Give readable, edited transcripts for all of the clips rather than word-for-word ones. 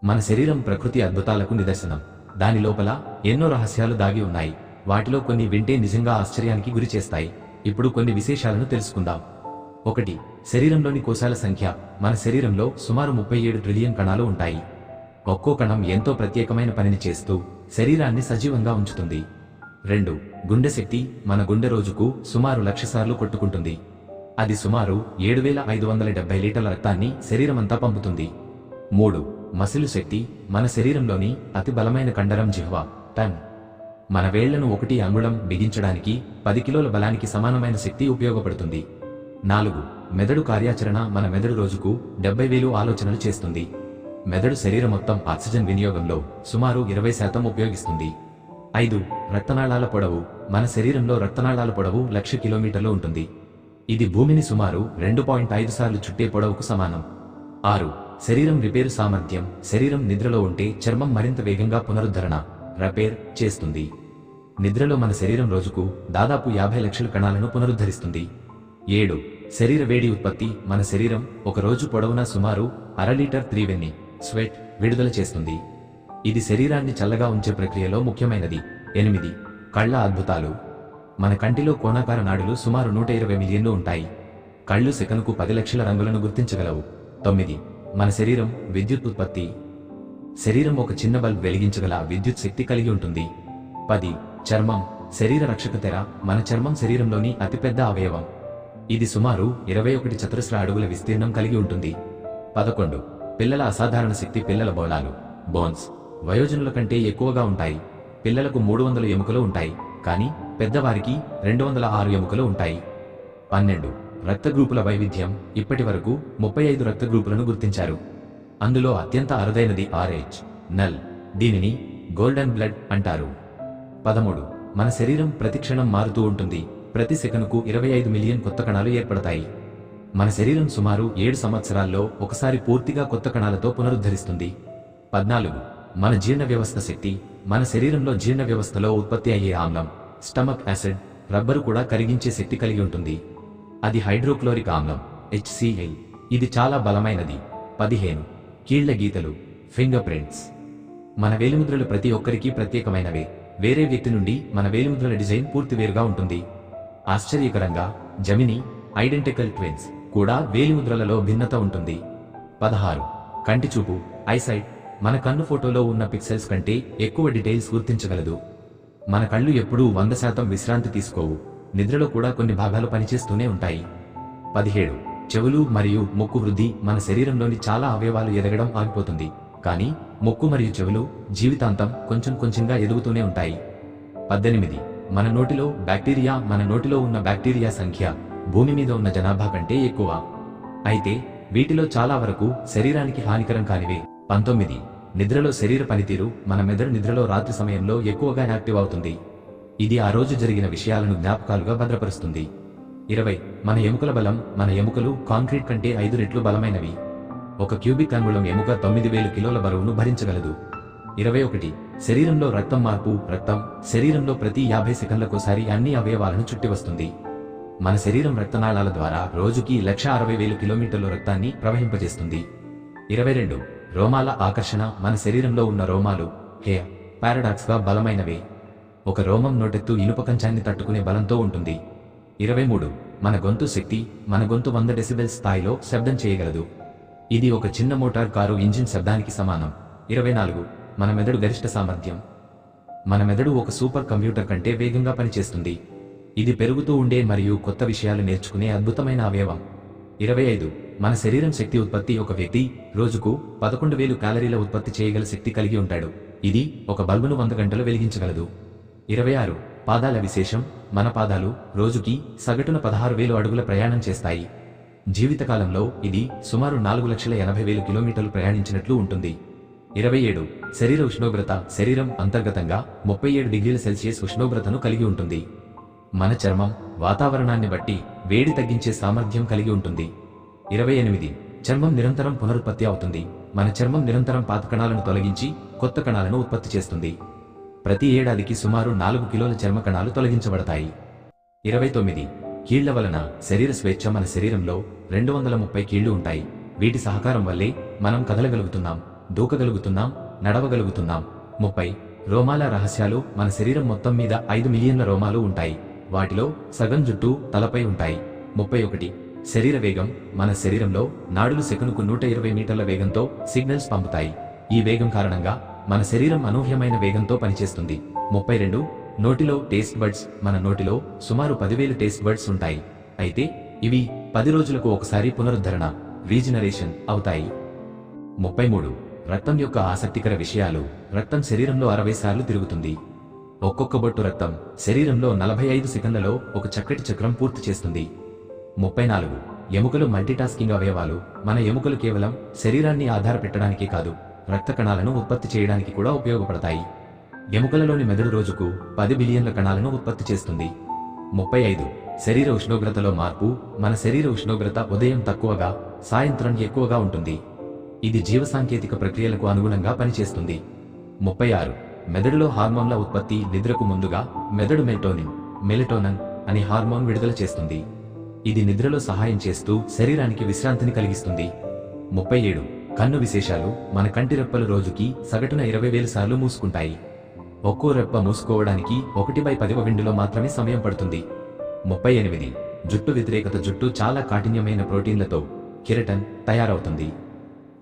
మన శరీరం ప్రకృతి అద్భుతాలకు నిదర్శనం. దాని లోపల ఎన్నో రహస్యాలు దాగి ఉన్నాయి. వాటిలో కొన్ని వింటే నిజంగా ఆశ్చర్యానికి గురి చేస్తాయి. ఇప్పుడు కొన్ని విశేషాలను తెలుసుకుందాం. 1. శరీరంలోని కోశాల సంఖ్య. మన శరీరంలో సుమారు 37 ట్రిలియన్ కణాలు ఉంటాయి. ఒక్కో కణం ఎంతో ప్రత్యేకమైన పనిని చేస్తూ శరీరాన్ని సజీవంగా ఉంచుతుంది. 2. గుండె శక్తి. మన గుండె రోజుకు సుమారు 1,00,000 సార్లు కొట్టుకుంటుంది. అది సుమారు 7,570 లీటర్ల రక్తాన్ని శరీరమంతా పంపుతుంది. 3. మసిలు శక్తి. మన శరీరంలోని అతి బలమైన కండరం జిహ్వ టంగ్. మన వేళ్లను 1 అంగుళం బిగించడానికి 10 కిలోల బలానికి సమానమైన శక్తి ఉపయోగపడుతుంది. 4. మెదడు కార్యాచరణ. మన మెదడు రోజుకు 70,000 ఆలోచనలు చేస్తుంది. మెదడు శరీరం మొత్తం ఆక్సిజన్ వినియోగంలో సుమారు 20% ఉపయోగిస్తుంది. 5. రక్తనాళాల పొడవు. మన శరీరంలో రక్తనాళాల పొడవు 1,00,000 కిలోమీటర్లు ఉంటుంది. ఇది భూమిని సుమారు 2.5 సార్లు చుట్టే పొడవుకు సమానం. 6. శరీరం రిపేరు సామర్థ్యం. శరీరం నిద్రలో ఉంటే చర్మం మరింత వేగంగా పునరుద్ధరణ రిపేర్ చేస్తుంది. నిద్రలో మన శరీరం రోజుకు దాదాపు 50 లక్షల కణాలను పునరుద్ధరిస్తుంది. 7. శరీర వేడి ఉత్పత్తి. మన శరీరం ఒక రోజు పొడవునా సుమారు 1/2 లీటర్ త్రివేణి స్వెట్ విడుదల చేస్తుంది. ఇది శరీరాన్ని చల్లగా ఉంచే ప్రక్రియలో ముఖ్యమైనది. 8. కళ్ళ అద్భుతాలు. మన కంటిలో కోణాకార నాడులు సుమారు 120 మిలియన్లు ఉంటాయి. కళ్ళు సెకనుకు 10 లక్షల రంగులను గుర్తించగలవు. 9. మన శరీరం విద్యుత్ ఉత్పత్తి. శరీరం ఒక చిన్న బల్బ్ వెలిగించగల విద్యుత్ శక్తి కలిగి ఉంటుంది. 10. చర్మం. శరీర రక్షక తెర. మన చర్మం శరీరంలోని అతిపెద్ద అవయవం. ఇది సుమారు 21 చతురస్ర అడుగుల విస్తీర్ణం కలిగి ఉంటుంది. 11. పిల్లల అసాధారణ శక్తి. పిల్లల బోలాలు బోన్స్ వయోజనుల కంటే ఎక్కువగా ఉంటాయి. పిల్లలకు 300 ఎముకలు ఉంటాయి, కానీ పెద్దవారికి 206 ఎముకలు ఉంటాయి. 12. రక్త గ్రూపుల వైవిధ్యం. ఇప్పటి వరకు 35 రక్త గ్రూపులను గుర్తించారు. అందులో అత్యంత అరుదైనది RH నల్. దీనిని గోల్డెన్ బ్లడ్ అంటారు. 13. మన శరీరం ప్రతిక్షణం మారుతూ ఉంటుంది. ప్రతి సెకనుకు 25 మిలియన్ కొత్త కణాలు ఏర్పడతాయి. మన శరీరం సుమారు 7 సంవత్సరాల్లో ఒకసారి పూర్తిగా కొత్త కణాలతో పునరుద్ధరిస్తుంది. 14. మన జీర్ణ వ్యవస్థ శక్తి. మన శరీరంలో జీర్ణ వ్యవస్థలో ఉత్పత్తి అయ్యే ఆమ్లం స్టమక్ యాసిడ్ రబ్బరు కూడా కరిగించే శక్తి కలిగి ఉంటుంది. అది హైడ్రోక్లోరిక్ ఆమ్లం HCl. ఇది చాలా బలమైనది. 15. కీళ్ల గీతలు ఫింగర్ ప్రింట్స్. మన వేలిముద్రలు ప్రతి ఒక్కరికి ప్రత్యేకమైనవే. వేరే వ్యక్తి నుండి మన వేలిముద్రల డిజైన్ పూర్తి వేరుగా ఉంటుంది. ఆశ్చర్యకరంగా జెమిని ఐడెంటికల్ ట్విన్స్ కూడా వేలిముద్రలలో భిన్నత ఉంటుంది. 16. కంటి చూపు ఐసైట్. మన కన్ను ఫోటోలో ఉన్న పిక్సెల్స్ కంటే ఎక్కువ డీటెయిల్స్ గుర్తించగలదు. మన కళ్ళు ఎప్పుడూ 100% విశ్రాంతి తీసుకోవు. నిద్రలో కూడా కొన్ని భాగాలు పనిచేస్తూనే ఉంటాయి. 17. చెవులు మరియు ముక్కు వృద్ధి. మన శరీరంలోని చాలా అవయవాలు ఎదగడం ఆగిపోతుంది, కానీ ముక్కు మరియు చెవులు జీవితాంతం కొంచెం కొంచెంగా ఎదుగుతూనే ఉంటాయి. 18. మన నోటిలో బ్యాక్టీరియా. మన నోటిలో ఉన్న బ్యాక్టీరియా సంఖ్య భూమి మీద ఉన్న జనాభా కంటే ఎక్కువ. అయితే వీటిలో చాలా వరకు శరీరానికి హానికరం కానివే. 19. నిద్రలో శరీర పనితీరు. మన మెదడు నిద్రలో రాత్రి సమయంలో ఎక్కువగా యాక్టివ్ అవుతుంది. ఇది ఆ రోజు జరిగిన విషయాలను జ్ఞాపకాలుగా భద్రపరుస్తుంది. 20. మన ఎముకల బలం. మన ఎముకలు కాంక్రీట్ కంటే 5 రెట్లు బలమైనవి. ఒక క్యూబిక్ అంగుళం ఎముక 9,000 కిలోల బరువును భరించగలదు. 21. శరీరంలో రక్తం మార్పు. రక్తం శరీరంలో ప్రతి 50 సెకన్లకోసారి అన్ని అవయవాలను చుట్టి వస్తుంది. మన శరీరం రక్తనాళాల ద్వారా రోజుకి 1,60,000 కిలోమీటర్ల రక్తాన్ని ప్రవహింపజేస్తుంది. 22. రోమాల ఆకర్షణ. మన శరీరంలో ఉన్న రోమాలు హెయిర్ పారాడాక్స్ గా బలమైనవే. ఒక రోమం నోటెత్తు ఇనుప కంచాన్ని తట్టుకునే బలంతో ఉంటుంది. 23. మన గొంతు శక్తి. మన గొంతు 100 డెసిబెల్స్ స్థాయిలో శబ్దం చేయగలదు. ఇది ఒక చిన్న మోటార్ కారు ఇంజిన్ శబ్దానికి సమానం. 24. మన మెదడు గరిష్ట సామర్థ్యం. మన మెదడు ఒక సూపర్ కంప్యూటర్ కంటే వేగంగా పనిచేస్తుంది. ఇది పెరుగుతూ ఉండే మరియు కొత్త విషయాలు నేర్చుకునే అద్భుతమైన అవయవం. 25. మన శరీరం శక్తి ఉత్పత్తి. ఒక వ్యక్తి రోజుకు 11,000 క్యాలరీల ఉత్పత్తి చేయగల శక్తి కలిగి ఉంటాడు. ఇది ఒక బల్బును 100 గంటలు వెలిగించగలదు. 26. పాదాల విశేషం. మన పాదాలు రోజుకి సగటున 16,000 అడుగుల ప్రయాణం చేస్తాయి. జీవితకాలంలో ఇది సుమారు 4,80,000 కిలోమీటర్లు ప్రయాణించినట్లు ఉంటుంది. 27. శరీర ఉష్ణోగ్రత. శరీరం అంతర్గతంగా 37 డిగ్రీల సెల్సియస్ ఉష్ణోగ్రతను కలిగి ఉంటుంది. మన చర్మం వాతావరణాన్ని బట్టి వేడి తగ్గించే సామర్థ్యం కలిగి ఉంటుంది. 28. చర్మం నిరంతరం పునరుత్పత్తి అవుతుంది. మన చర్మం నిరంతరం పాత కణాలను తొలగించి కొత్త కణాలను ఉత్పత్తి చేస్తుంది. ప్రతి ఏడాదికి సుమారు 4 కిలోల చర్మ కణాలు తొలగించబడతాయి. 29. కీళ్ల వలన శరీర స్వేచ్ఛ. మన శరీరంలో 230 కీళ్లు ఉంటాయి. వీటి సహకారం వల్లే మనం కదలగలుగుతున్నాం. దూకగలుగుతున్నాం, నడవగలుగుతున్నాం. 30 రోమాల రహస్యాలు. మన శరీరం మొత్తం మీద 5 మిలియన్ల రోమాలు ఉంటాయి. వాటిలో సగం జుట్టు, తలపై ఉంటాయి. 31 శరీర వేగం. మన శరీరంలో నాడులు సెకనుకు 120 మీటర్ల వేగంతో సిగ్నల్స్ పంపుతాయి. ఈ వేగం కారణంగా మన శరీరం అనూహ్యమైన వేగంతో పనిచేస్తుంది. 32 నోటిలో టేస్ట్ బడ్స్. మన నోటిలో సుమారు 10,000 టేస్ట్ బడ్స్ ఉంటాయి. అయితే ఇవి 10 రోజులకు ఒకసారి పునరుద్ధరణ రీజనరేషన్ అవుతాయి. 33 రక్తం యొక్క ఆసక్తికర విషయాలు. రక్తం శరీరంలో 60 సార్లు తిరుగుతుంది. ఒక్కొక్క బొట్టు రక్తం శరీరంలో 45 సెకన్లలో ఒక చక్కటి చక్రం పూర్తి చేస్తుంది. 34 ఎముకలు మల్టీటాస్కింగ్ అవయవాలు. మన ఎముకలు కేవలం శరీరాన్ని ఆధారపెట్టడానికే కాదు, రక్త కణాలను ఉత్పత్తి చేయడానికి కూడా ఉపయోగపడతాయి. ఎముకలలోని మెదడు రోజుకు 10 బిలియన్ల కణాలను ఉత్పత్తి చేస్తుంది. 35 శరీర ఉష్ణోగ్రతలో మార్పు. మన శరీర ఉష్ణోగ్రత ఉదయం తక్కువగా, సాయంత్రం ఎక్కువగా ఉంటుంది. ఇది జీవసాంకేతిక ప్రక్రియలకు అనుగుణంగా పనిచేస్తుంది. 36 మెదడులో హార్మోన్ల ఉత్పత్తి. నిద్రకు ముందుగా మెదడు మెలటోనిన్ అనే హార్మోన్ విడుదల చేస్తుంది. ఇది నిద్రలో సహాయం చేస్తూ శరీరానికి విశ్రాంతిని కలిగిస్తుంది. 37 కన్ను విశేషాలు. మన కంటి రెప్పలు రోజుకి సగటున 20,000 సార్లు మూసుకుంటాయి. ఒక్కో రెప్ప మూసుకోవడానికి 1/10వ విండులో మాత్రమే సమయం పడుతుంది. 38 జుట్టు వ్యతిరేకత. జుట్టు చాలా కాఠిన్యమైన ప్రోటీన్లతో కెరటన్ తయారవుతుంది.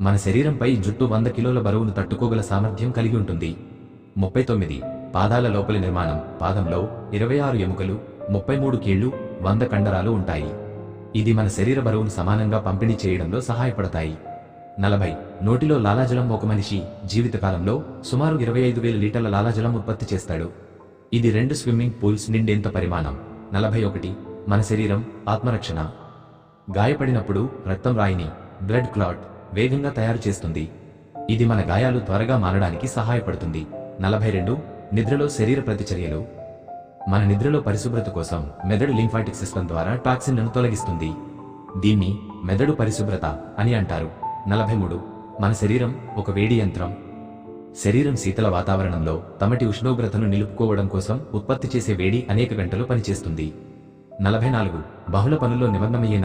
మన శరీరంపై జుట్టు 100 కిలోల బరువును తట్టుకోగల సామర్థ్యం కలిగి ఉంటుంది. 39 పాదాల లోపలి నిర్మాణం. పాదంలో 26 ఎముకలు, 33 కీళ్లు, 100 కండరాలు ఉంటాయి. ఇది మన శరీర బరువును సమానంగా పంపిణీ చేయడంలో సహాయపడతాయి. 40 నోటిలో లాలాజలం. ఒక మనిషి జీవితకాలంలో సుమారు 25,000 లీటర్ల లాలాజలం ఉత్పత్తి చేస్తాడు. ఇది 2 స్విమ్మింగ్ పూల్స్ నిండేంత పరిమాణం. 41 మన శరీరం ఆత్మరక్షణ. గాయపడినప్పుడు రక్తం రాయిని బ్లడ్ క్లాట్ వేగంగా తయారు చేస్తుంది. ఇది మన గాయాలు త్వరగా మారడానికి సహాయపడుతుంది. 42 నిద్రలో శరీర ప్రతిచర్యలు. మన నిద్రలో పరిశుభ్రత కోసం మెదడు లింఫాటిక్ సిస్టమ్ ద్వారా టాక్సిన్లను తొలగిస్తుంది. దీన్ని మెదడు పరిశుభ్రత అని అంటారు. 43 మన శరీరం ఒక వేడి యంత్రం. శరీరం శీతల వాతావరణంలో తమటి ఉష్ణోగ్రతను నిలుపుకోవడం కోసం ఉత్పత్తి చేసే వేడి అనేక గంటలు పనిచేస్తుంది. 44 బహుళ పనుల్లో నిమగ్నమయ్యే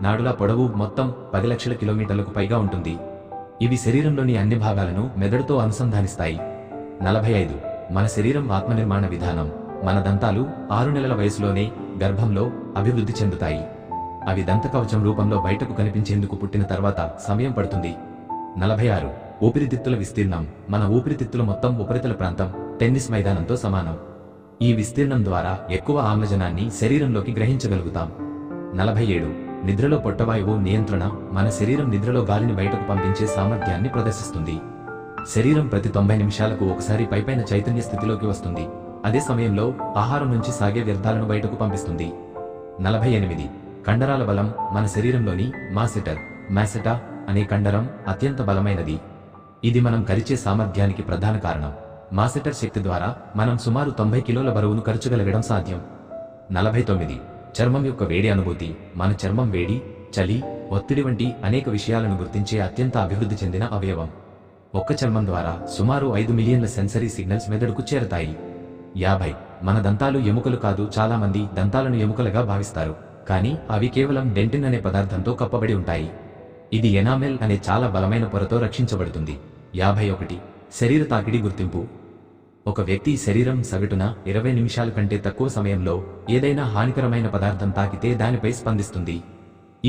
నాడుల పొడవు మొత్తం 10 లక్షల కిలోమీటర్లకు పైగా ఉంటుంది. ఇవి శరీరంలోని అన్ని భాగాలను మెదడుతో అనుసంధానిస్తాయి. 45 మన శరీరం ఆత్మనిర్మాణ విధానం. మన దంతాలు 6 నెలల వయసులోనే గర్భంలో అభివృద్ధి చెందుతాయి. అవి దంతకవచం రూపంలో బయటకు కనిపించేందుకు పుట్టిన తర్వాత సమయం పడుతుంది. 46 ఊపిరితిత్తుల విస్తీర్ణం. మన ఊపిరితిత్తుల మొత్తం ఉపరితల ప్రాంతం టెన్నిస్ మైదానంతో సమానం. ఈ విస్తీర్ణం ద్వారా ఎక్కువ ఆమ్లజనాన్ని శరీరంలోకి గ్రహించగలుగుతాం. 47 నిద్రలో పొట్టవాయువు నియంత్రణ. మన శరీరం నిద్రలో గాలిని బయటకు పంపించే సామర్థ్యాన్ని ప్రదర్శిస్తుంది. శరీరం ప్రతి 90 నిమిషాలకు ఒకసారి పైపైన చైతన్య స్థితిలోకి వస్తుంది. అదే సమయంలో ఆహారం నుంచి సాగే వ్యర్థాలను బయటకు పంపిస్తుంది. 48 కండరాల బలం. మన శరీరంలోని మాసెటా అనే కండరం అత్యంత బలమైనది. ఇది మనం కరిచే సామర్థ్యానికి ప్రధాన కారణం. మాసెటర్ శక్తి ద్వారా మనం సుమారు 90 కిలోల బరువును కరచగలగడం సాధ్యం. 49 చర్మం యొక్క వేడి అనుభూతి. మన చర్మం వేడి, చలి, ఒత్తిడి వంటి అనేక విషయాలను గుర్తించే అత్యంత అభివృద్ధి చెందిన అవయవం. ఒక్క చర్మం ద్వారా సుమారు 5 మిలియన్ల సెన్సరీ సిగ్నల్స్ మెదడుకు చేరతాయి. 50 మన దంతాలు ఎముకలు కాదు. చాలా మంది దంతాలను ఎముకలుగా భావిస్తారు, కానీ అవి కేవలం డెంటిన్ అనే పదార్థంతో కప్పబడి ఉంటాయి. ఇది ఎనామెల్ అనే చాలా బలమైన పొరతో రక్షించబడుతుంది. 51 శరీర తాకిడి గుర్తింపు. ఒక వ్యక్తి శరీరం సగటున 20 నిమిషాల కంటే తక్కువ సమయంలో ఏదైనా హానికరమైన పదార్థం తాకితే దానిపై స్పందిస్తుంది.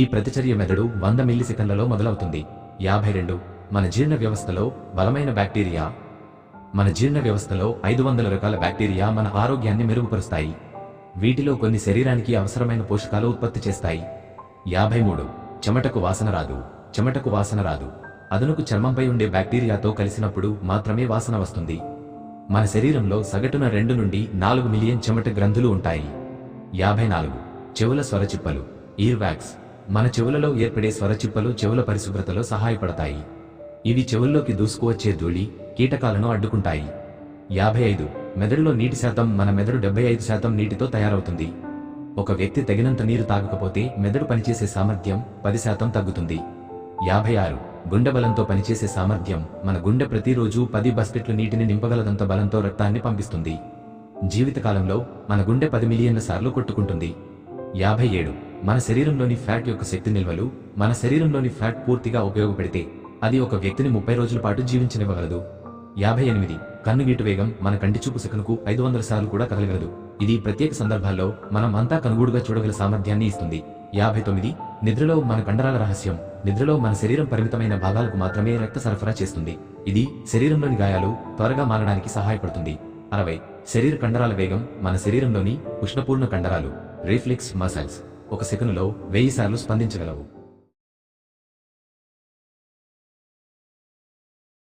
ఈ ప్రతిచర్య మెదడు 100 మిల్లీసెకన్లలో మొదలవుతుంది. 52 మన జీర్ణ వ్యవస్థలో బలమైన బ్యాక్టీరియా. మన జీర్ణ వ్యవస్థలో 500 రకాల బ్యాక్టీరియా మన ఆరోగ్యాన్ని మెరుగుపరుస్తాయి. వీటిలో కొన్ని శరీరానికి అవసరమైన పోషకాలు ఉత్పత్తి చేస్తాయి. 53 చెమటకు వాసన రాదు. అదనుకు చర్మంపై ఉండే బ్యాక్టీరియాతో కలిసినప్పుడు మాత్రమే వాసన వస్తుంది. మన శరీరంలో సగటున 2 నుండి 4 మిలియన్ చెమట గ్రంథులు ఉంటాయి. 54 చెవుల స్వరచిప్పలు ఇయర్ వ్యాక్స్. మన చెవులలో ఏర్పడే స్వరచిప్పలు చెవుల పరిశుభ్రతలో సహాయపడతాయి. ఇవి చెవుల్లోకి దూసుకువచ్చే ధూళి, కీటకాలను అడ్డుకుంటాయి. 55 మెదడులో నీటి శాతం. మన మెదడు 75% నీటితో తయారవుతుంది. ఒక వ్యక్తి తగినంత నీరు తాగకపోతే మెదడు పనిచేసే సామర్థ్యం 10% తగ్గుతుంది. 56 గుండె బలంతో పనిచేసే సామర్థ్యం. మన గుండె ప్రతిరోజు 10 బకెట్లు నీటిని నింపగలదంత బలంతో రక్తాన్ని పంపిస్తుంది. జీవితకాలంలో మన గుండె 10 మిలియన్ల సార్లు కొట్టుకుంటుంది. 57 మన శరీరంలోని ఫ్యాట్ యొక్క శక్తి నిల్వలు. మన శరీరంలోని ఫ్యాట్ పూర్తిగా ఉపయోగపడితే అది ఒక వ్యక్తిని 30 రోజుల పాటు జీవించనివ్వగలదు. 58 కన్నుగీటు వేగం మన కంటి చూపు సెకనుకు 500 సార్లు కూడా కదలగలదు. ఇది ప్రత్యేక సందర్భాల్లో మనం అంతా కనుగూడుగా చూడగల సామర్థ్యాన్ని ఇస్తుంది. 59 నిద్రలో మన కండరాల రహస్యం. నిద్రలో మన శరీరం పరిమితమైన భాగాలకు మాత్రమే రక్త సరఫరా చేస్తుంది. ఇది శరీరంలోని గాయాలు త్వరగా మారడానికి సహాయపడుతుంది. 60 శరీర కండరాల వేగం. మన శరీరంలోని ఉష్ణపూర్ణ కండరాలు రిఫ్లెక్స్ మసిల్స్ ఒక సెకనులో 1000 సార్లు స్పందించగలవు.